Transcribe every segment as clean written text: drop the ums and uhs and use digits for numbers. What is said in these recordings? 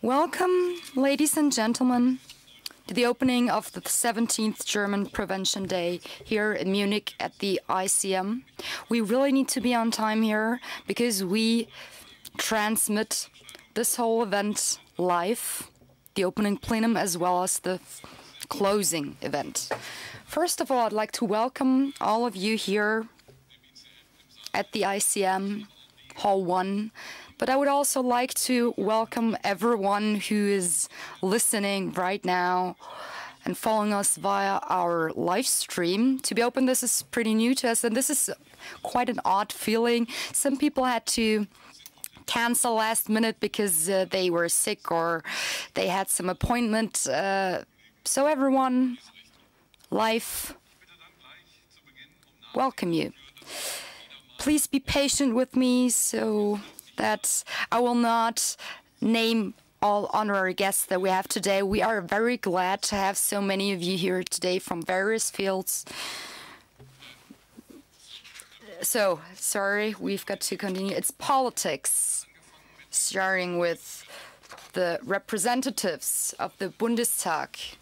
Welcome, ladies and gentlemen, to the opening of the 17th German Prevention Day here in Munich at the ICM. We really need to be on time here because we transmit this whole event live, the opening plenum as well as the closing event. First of all, I'd like to welcome all of you here at the ICM Hall 1. But I would also like to welcome everyone who is listening right now and following us via our live stream. To be open, this is pretty new to us, and this is quite an odd feeling. Some people had to cancel last minute because they were sick or they had some appointment. So everyone, live, welcome you. Please be patient with me so that I will not name all honorary guests that we have today. We are very glad to have so many of you here today from various fields. So, sorry, we've got to continue. It's politics, starting with the representatives of the Bundestag,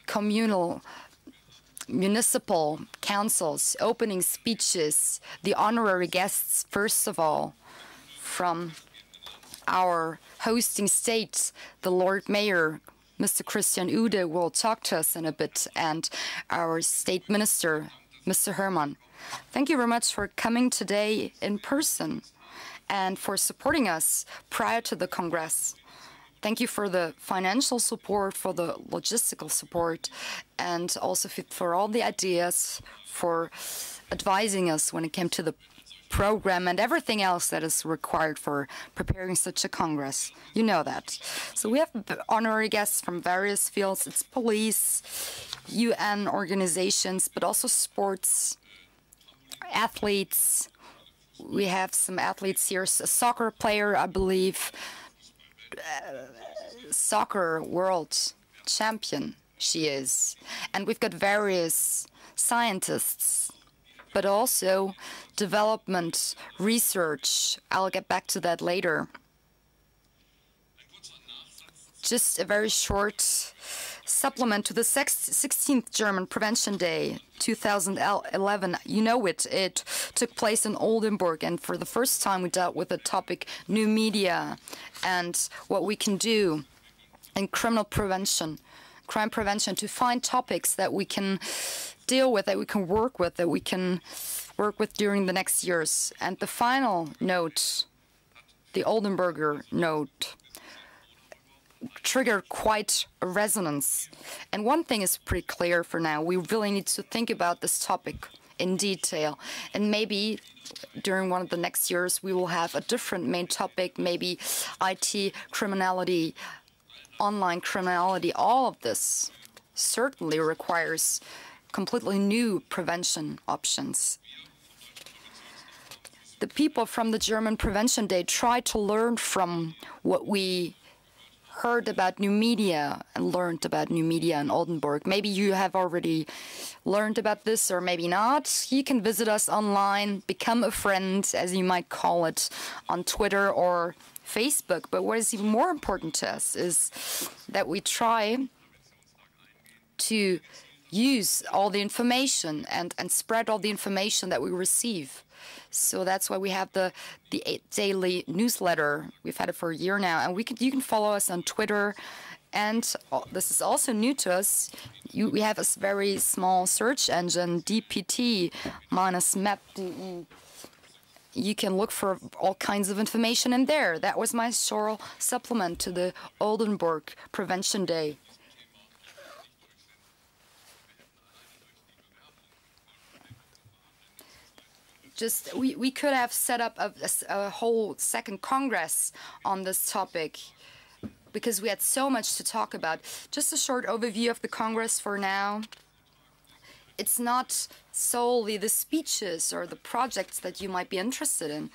communal, municipal councils, opening speeches, the honorary guests, first of all, from our hosting state, the Lord Mayor, Mr. Christian Ude, will talk to us in a bit, and our State Minister, Mr. Hermann. Thank you very much for coming today in person and for supporting us prior to the Congress. Thank you for the financial support, for the logistical support, and also for all the ideas, for advising us when it came to the program and everything else that is required for preparing such a Congress. You know that. So we have honorary guests from various fields. It's police, UN organizations, but also sports, athletes. We have some athletes here, a soccer player, I believe, soccer world champion she is. And we've got various scientists, but also development, research. I'll get back to that later. Just a very short supplement to the 16th German Prevention Day, 2011. You know it. It took place in Oldenburg, and for the first time we dealt with the topic new media and what we can do in criminal prevention, crime prevention, to find topics that we can deal with, that we can work with, that we can work with during the next years. And the final note, the Oldenburger note, triggered quite a resonance. And one thing is pretty clear for now. We really need to think about this topic in detail. And maybe during one of the next years, we will have a different main topic, maybe IT criminality, online criminality. All of this certainly requires completely new prevention options. The people from the German Prevention Day tried to learn from what we heard about new media and learned about new media in Oldenburg. Maybe you have already learned about this or maybe not. You can visit us online, become a friend, as you might call it, on Twitter or Facebook. But what is even more important to us is that we try to use all the information and spread all the information that we receive. So that's why we have the daily newsletter. We've had it for a year now, and you can follow us on Twitter. And this is also new to us. We have a very small search engine, dpt-map.de. You can look for all kinds of information in there. That was my short supplement to the Oldenburg Prevention Day. We could have set up a whole second Congress on this topic because we had so much to talk about. Just a short overview of the Congress for now. It's not solely the speeches or the projects that you might be interested in.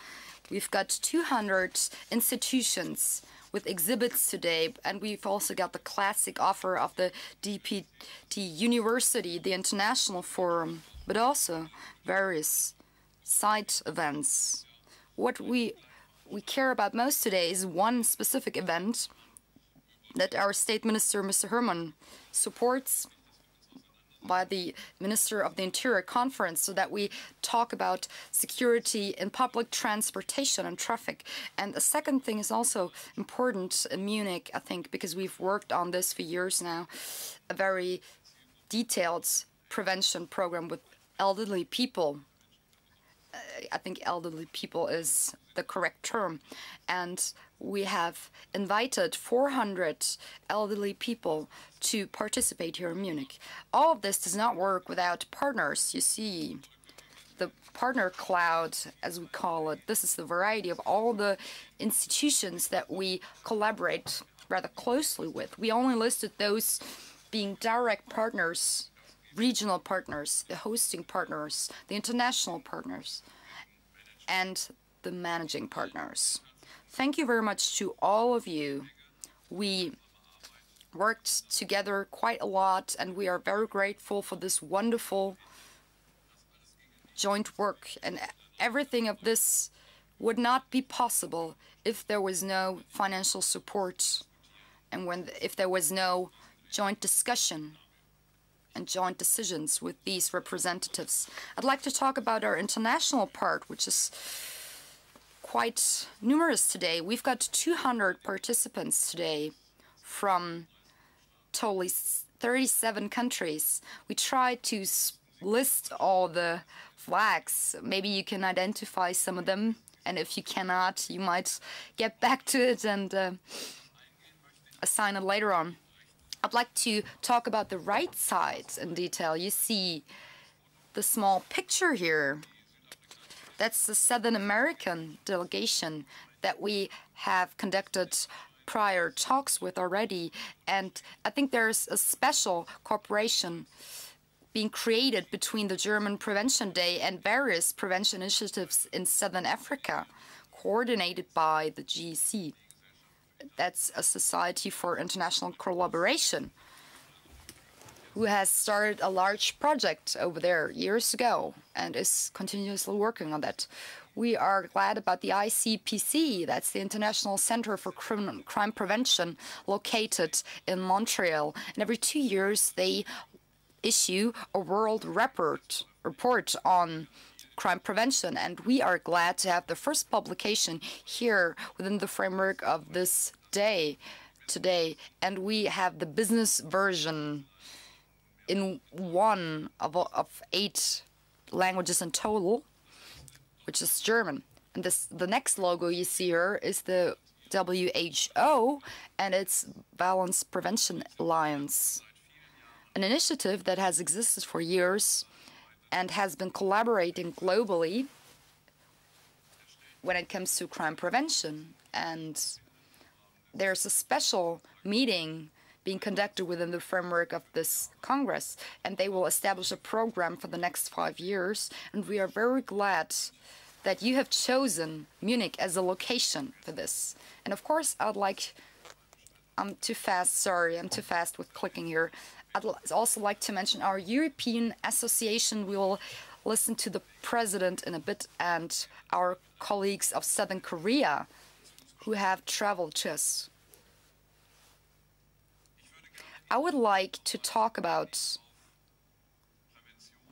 We've got 200 institutions with exhibits today, and we've also got the classic offer of the DPT University, the International Forum, but also various side events. What we care about most today is one specific event, that our State Minister, Mr. Herman, supports by the Minister of the Interior Conference, so that we talk about security in public transportation and traffic. And the second thing is also important in Munich, I think, because we've worked on this for years now, a very detailed prevention program with elderly people. I think elderly people is the correct term. And we have invited 400 elderly people to participate here in Munich. All of this does not work without partners. You see, the partner cloud, as we call it, this is the variety of all the institutions that we collaborate rather closely with. We only listed those being direct partners, regional partners, the hosting partners, the international partners, and the managing partners. Thank you very much to all of you. We worked together quite a lot, and we are very grateful for this wonderful joint work. And everything of this would not be possible if there was no financial support and if there was no joint discussion and joint decisions with these representatives. I'd like to talk about our international part, which is quite numerous today. We've got 200 participants today from totally 37 countries. We tried to list all the flags. Maybe you can identify some of them, and if you cannot, you might get back to it and assign it later on. I'd like to talk about the right side in detail. You see the small picture here. That's the Southern American delegation that we have conducted prior talks with already. And I think there's a special cooperation being created between the German Prevention Day and various prevention initiatives in Southern Africa, coordinated by the GEC. That's a Society for International Collaboration, who has started a large project over there years ago and is continuously working on that. We are glad about the ICPC, that's the International Center for Crime Prevention, located in Montreal. And every 2 years they issue a world report on crime prevention, and we are glad to have the first publication here within the framework of this day today. And we have the business version in one of 8 languages in total, which is German. And the next logo you see here is the WHO and its Violence Prevention Alliance, an initiative that has existed for years and has been collaborating globally when it comes to crime prevention. And there's a special meeting being conducted within the framework of this Congress, and they will establish a program for the next 5 years. And we are very glad that you have chosen Munich as a location for this. And of course, I'm too fast with clicking here. I'd also like to mention our European Association. We will listen to the president in a bit, and our colleagues of Southern Korea who have traveled to us. I would like to talk about,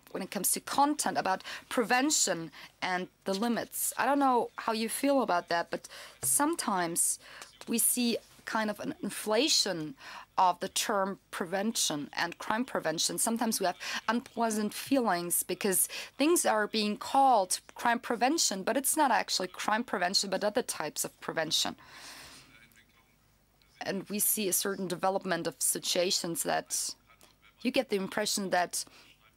when it comes to content, about prevention and the limits. I don't know how you feel about that, but sometimes we see kind of an inflation of the term prevention and crime prevention. Sometimes we have unpleasant feelings because things are being called crime prevention, but it's not actually crime prevention, but other types of prevention. And we see a certain development of situations that you get the impression that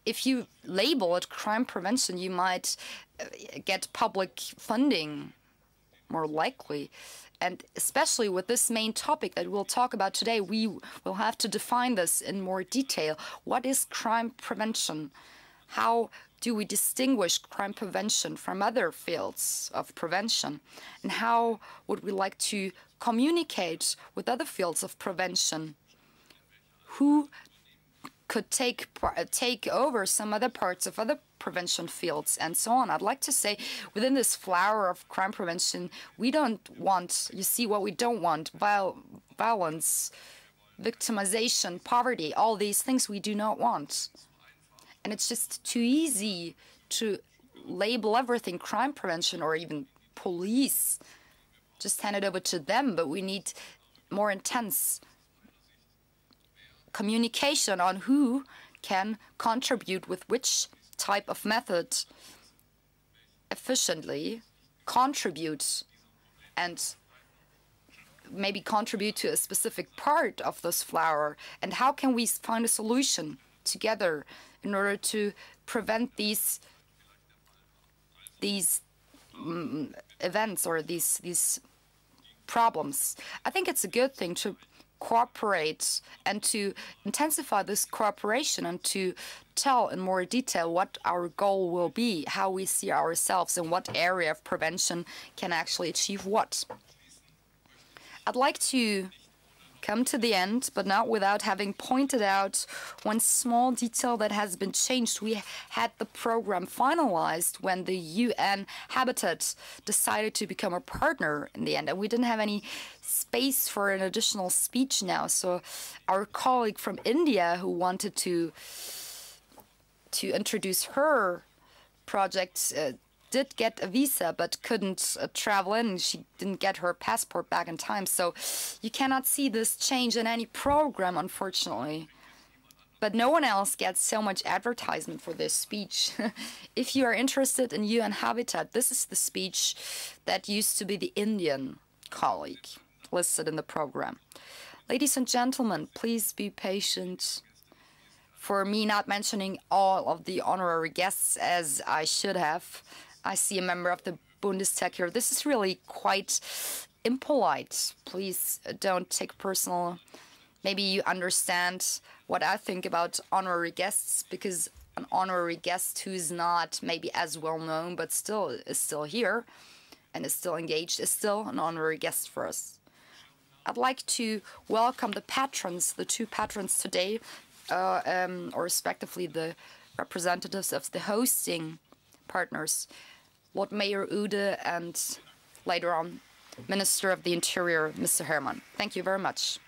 if you label it crime prevention, you might get public funding more likely. And especially with this main topic that we'll talk about today, we will have to define this in more detail. What is crime prevention? How do we distinguish crime prevention from other fields of prevention? And how would we like to communicate with other fields of prevention? Who could take over some other parts of other prevention fields, and so on? I'd like to say, within this flower of crime prevention, we don't want, you see, what we don't want, violence, victimization, poverty, all these things we do not want. And it's just too easy to label everything crime prevention or even police, just hand it over to them, but we need more intense communication on who can contribute with which type of method efficiently contribute and maybe contribute to a specific part of this flower, and how can we find a solution together in order to prevent these events or these problems. I think it's a good thing to cooperate and to intensify this cooperation and to tell in more detail what our goal will be, how we see ourselves, and what area of prevention can actually achieve what. I'd like to come to the end, but not without having pointed out one small detail that has been changed. We had the program finalized when the UN Habitat decided to become a partner in the end, and we didn't have any space for an additional speech now. So our colleague from India who wanted to introduce her project did get a visa but couldn't travel in. She didn't get her passport back in time. So you cannot see this change in any program, unfortunately. But no one else gets so much advertisement for this speech. If you are interested in UN Habitat, this is the speech that used to be the Indian colleague listed in the program. Ladies and gentlemen, please be patient for me not mentioning all of the honorary guests as I should have. I see a member of the Bundestag here. This is really quite impolite. Please don't take personal. Maybe you understand what I think about honorary guests, because an honorary guest who's not maybe as well known but still is still here and is still engaged is still an honorary guest for us. I'd like to welcome the patrons, the two patrons today, or respectively the representatives of the hosting partners, Lord Mayor Ude and later on Minister of the Interior, Mr. Hermann. Thank you very much.